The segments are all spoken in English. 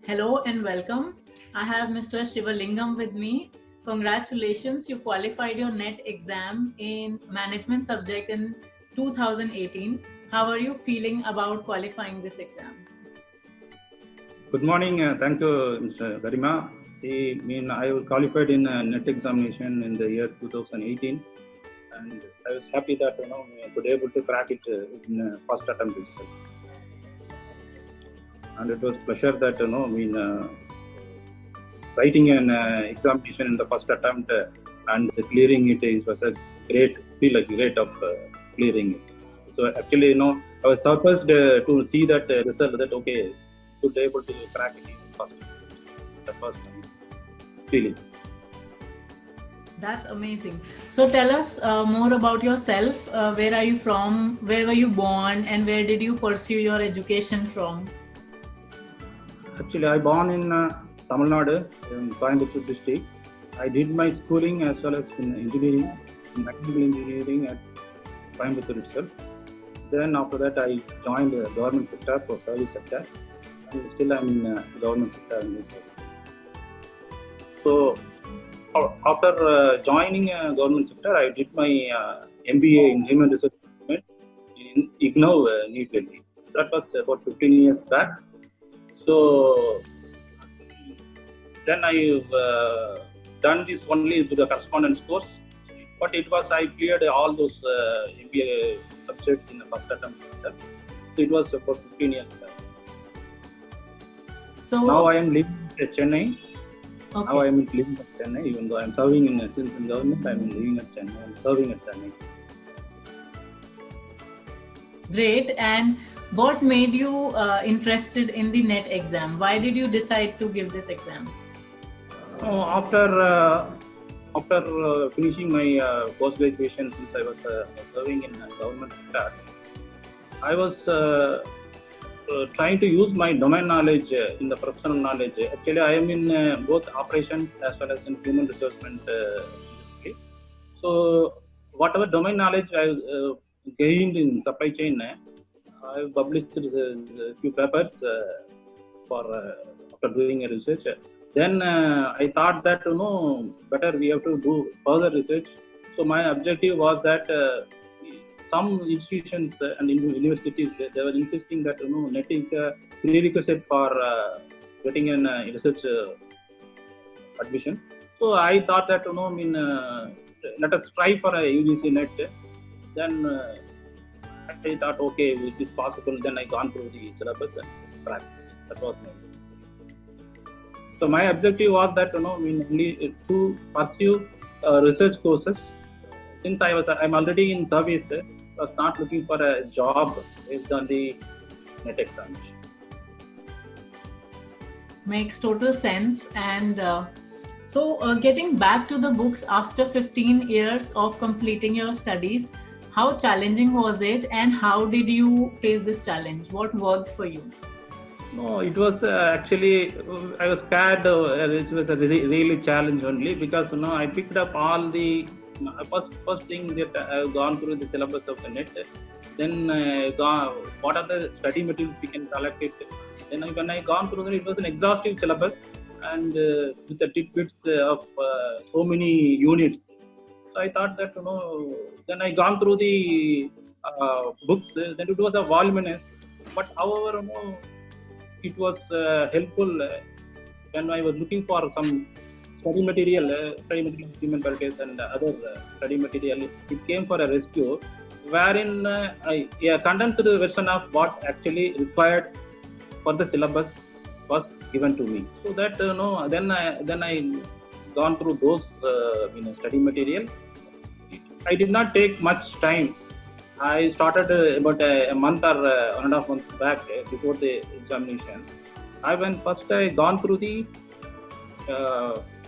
Hello and welcome. I have Mr. Sivalingam with me. Congratulations, you qualified your NET exam in management subject in 2018. How are you feeling about qualifying this exam? Good morning. Thank you, Mr. Garima. I qualified in NET examination in the year 2018, and I was happy that I could able to crack it in first attempt itself. And it was pleasure that writing an examination in the first attempt and clearing it was a great of clearing it. So actually, I was surprised to see that result that okay, could able to crack it in the first feeling. That's amazing. So tell us more about yourself. Where are you from? Where were you born? And where did you pursue your education from? Actually, I born in Tamil Nadu, in Coimbatore district. I did my schooling as well as in engineering, mechanical engineering at Coimbatore itself. Then after that, I joined the government sector for service sector, and still I'm in government sector in this area. So after joining government sector, I did my MBA in Human Resource Management in IGNOU, New Delhi. That was about 15 years back. So then I've done this only to the correspondence course, but I cleared all those MBA subjects in the first attempt itself. So it was about 15 years back. So now I am living at Chennai. Okay. Now I am living at Chennai, even though I am serving in government, I am living at Chennai. I am serving at Chennai. Great. And what made you interested in the NET exam? Why did you decide to give this exam? After finishing my post-graduation, since I was serving in government sector, I was trying to use my domain knowledge in the professional knowledge. Actually, I am in both operations as well as in human resource management industry. So whatever domain knowledge I gained in supply chain, I published a few papers after doing a research. Then I thought that better we have to do further research. So my objective was that some institutions and universities they were insisting that NET is a prerequisite for getting an research admission. So I thought that let us try for a UGC NET. Then I thought, okay, it is possible. Then I gone through the syllabus and cracked. That was my so my objective was that only to pursue research courses. Since I'm already in service, I was not looking for a job based on the NET examination. Makes total sense. And so getting back to the books after 15 years of completing your studies, how challenging was it and how did you face this challenge? What worked for you? No, it was actually, I was scared. It was a really challenge only because I picked up all the first thing that I've gone through the syllabus of the NET. Then what are the study materials we can collect it. Then when I gone through it was an exhaustive syllabus and with the tidbits of so many units. So I thought that then I gone through the books. Then it was a voluminous, but however it was helpful when I was looking for some study material, Human Pertius and other study material. It came for a rescue, wherein a condensed version of what actually required for the syllabus was given to me. So that then I gone through those study material. I did not take much time. I started about a month or 1.5 months back before the examination. I gone through the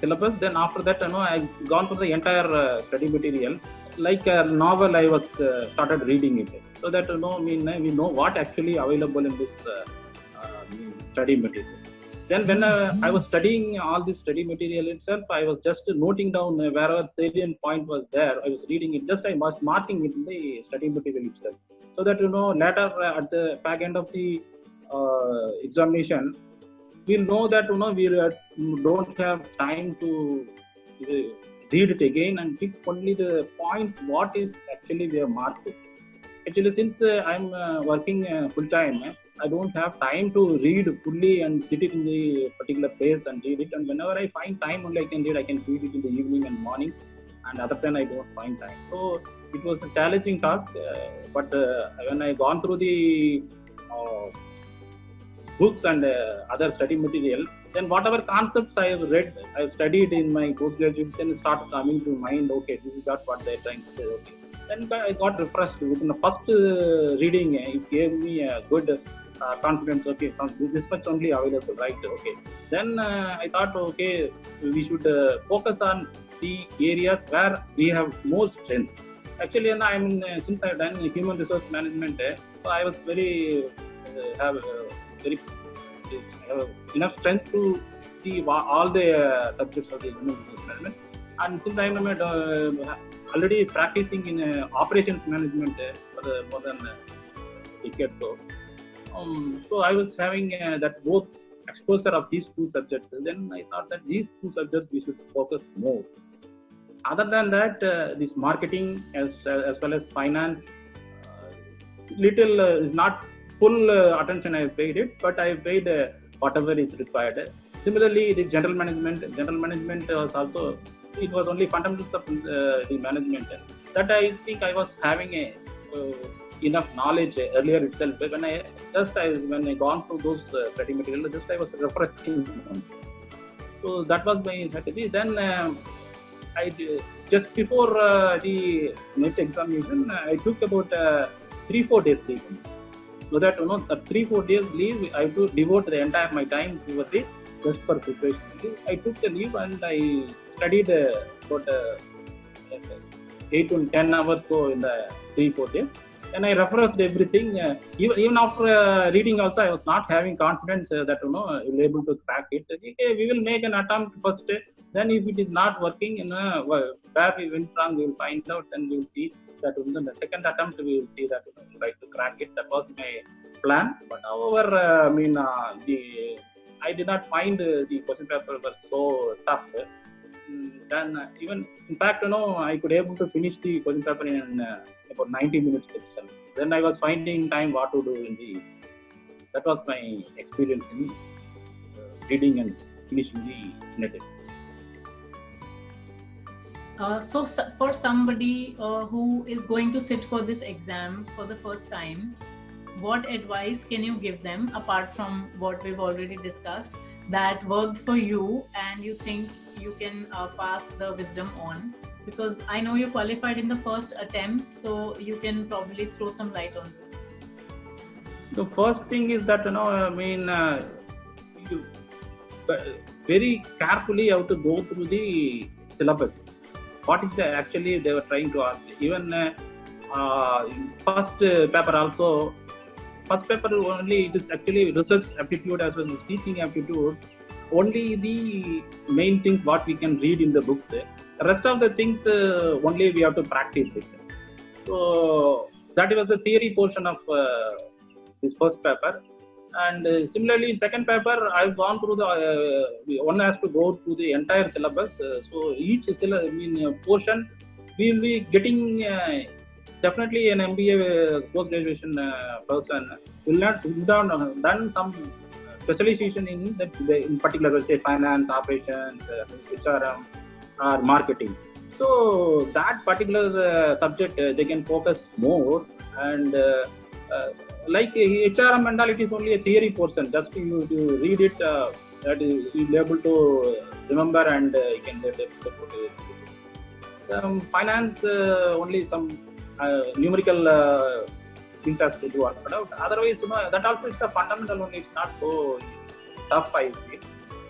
syllabus. Then after that, I gone through the entire study material. Like a novel, I was started reading it. So that we know what actually available in this study material. Then when I was studying all this study material itself, I was just noting down wherever salient point was there. I was reading it. Just I was marking it in the study material itself. So that later at the back end of the examination, we'll know that we don't have time to read it again and pick only the points what is actually we have marked. Actually, since I'm working full time, I don't have time to read fully and sit it in the particular place and read it. And whenever I find time only I can read, I can read it in the evening and morning. And other than I don't find time. So it was a challenging task. But when I gone through the books and other study material, then whatever concepts I have read, I have studied in my postgraduation, start coming to mind. Okay, this is not what they're trying to say. Okay. Then I got refreshed within the first reading. It gave me a good confidence. Okay, this much only available, right? Okay. Then I thought, okay, we should focus on the areas where we have more strength. Actually, since I've done human resource management, so I was very have enough strength to see all the subjects of the human resource management. And since I'm already practicing in operations management for more than a decade, so I was having that both exposure of these two subjects. Then I thought that these two subjects we should focus more. Other than that, this marketing as well as finance, little is not full attention I have paid it, but I have paid whatever is required. Similarly, the general management was also, it was only fundamentals of the management that I think I was having enough knowledge earlier itself. When I gone through those study material, I was refreshing. So that was my strategy. Then just before the NET examination, I took about 3-4 days leave. So that the 3-4 days leave, I have to devote the entire my time towards it just for preparation. I took the leave and I studied about 8 to 10 hours so in the 3-4 days. And I refreshed everything. Even after reading also, I was not having confidence that you'll be able to crack it. Okay, we will make an attempt first. Then if it is not working, where we went wrong, we will find out. Then we will see that in the second attempt we will see that we will try to crack it. That was my plan. But however, I did not find the question paper was so tough. Then even in fact, I could able to finish the question paper in about 90 minutes itself. Then I was finding time what to do that was my experience in reading and finishing the NET exam. So for somebody who is going to sit for this exam for the first time, what advice can you give them apart from what we've already discussed that worked for you and you think you can pass the wisdom on? Because I know you qualified in the first attempt, so you can probably throw some light on this. The first thing is that you very carefully have to go through the syllabus. What is actually they were trying to ask? Even first paper also. First paper only it is actually research aptitude as well as teaching aptitude. Only the main things what we can read in the books. The rest of the things only we have to practice it. So that was the theory portion of this first paper. And similarly in second paper, I've gone through one has to go through the entire syllabus. So each portion we will be getting. Definitely an MBA post-graduation person will not done some specialization in that, in particular, say finance, operations, HRM, or marketing. So that particular subject they can focus more. And like HRM and all, it is only a theory portion. Just you read it, that you'll be able to remember and you can get it. Finance only some numerical things has to do work out. Otherwise, that also it's a fundamental only. It's not so tough, I feel.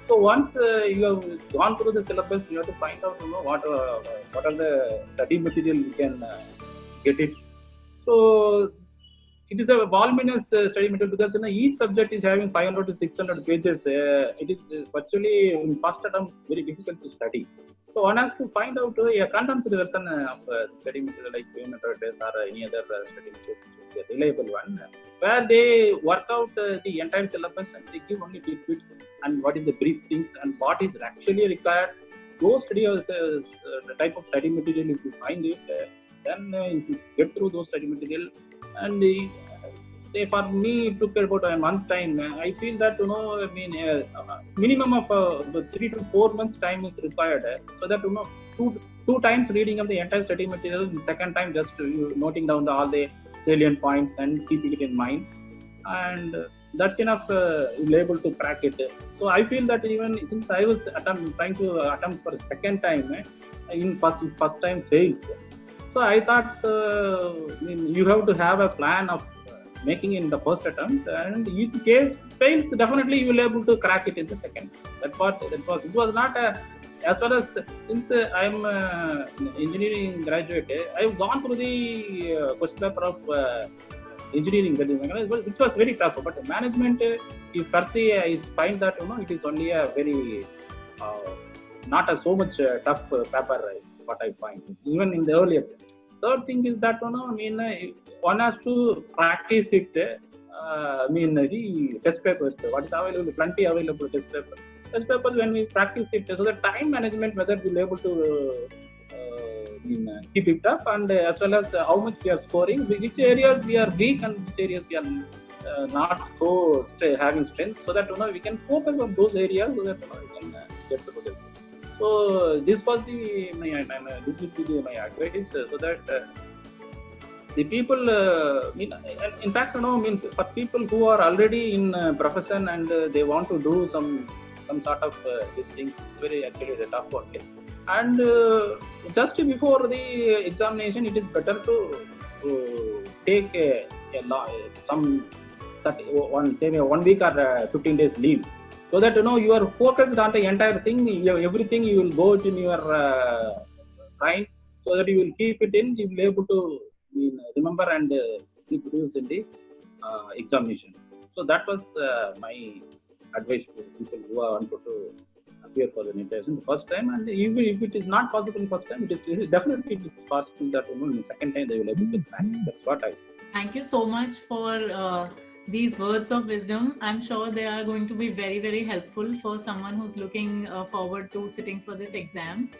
So once you have gone through the syllabus, you have to find out what are the study material you can get it. So it is a voluminous study material because each subject is having 500 to 600 pages. It is virtually in first attempt very difficult to study. So one has to find out a condensed version of study material like Human Pertius or any other study material, which is a reliable one, where they work out the entire syllabus and they give only tidbits and what is the brief things and what is actually required. Those studies, the type of study material, if you find it, then if you get through those study material, and say for me it took about a month time. I feel that minimum of 3 to 4 months time is required, so that two times reading of the entire study material, the second time just noting down all the salient points and keeping it in mind, and that's enough able to crack it. So I feel that even since I was trying to attempt for a second time, in first time fails. So I thought you have to have a plan of making in the first attempt, and in case fails, definitely you will be able to crack it in the second. It was not as far as, since I am engineering graduate, I have gone through the question paper of engineering, which was very tough. But management, if per se, I find that it is only a very not so much tough paper. What I find, even in the earlier. Third thing is that one has to practice it. The test papers, what is available, plenty available test papers. Test papers, when we practice it, so the time management, whether we'll be able to keep it up, and as well as how much we are scoring, which areas we are weak and which areas we are not so having strength, so that we can focus on those areas, so that we can get the results. So this was my advice, so that the people, in fact, for people who are already in profession and they want to do some sort of these things, it's very actually a tough work. And just before the examination, it is better to take some 1 week or 15 days leave, so that you are focused on the entire thing. Everything you will go in your mind, so that you will keep it in. You will be able to remember and reproduce in the examination. So that was my advice to people who are wanted to appear for the NET the first time. And even if it is not possible first time, it is definitely possible that in the second time they will be able to practice. That's what I. Thank you so much for these words of wisdom. I'm sure they are going to be very, very helpful for someone who's looking forward to sitting for this exam.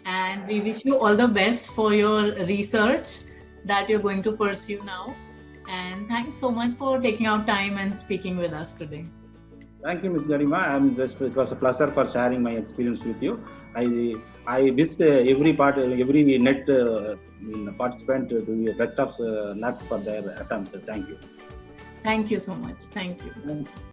And we wish you all the best for your research that you're going to pursue now. And thanks so much for taking out time and speaking with us today. Thank you, Ms. Garima. It was a pleasure for sharing my experience with you. I wish every NET participant to do the best of luck for their attempt. Thank you. Thank you so much. Thank you.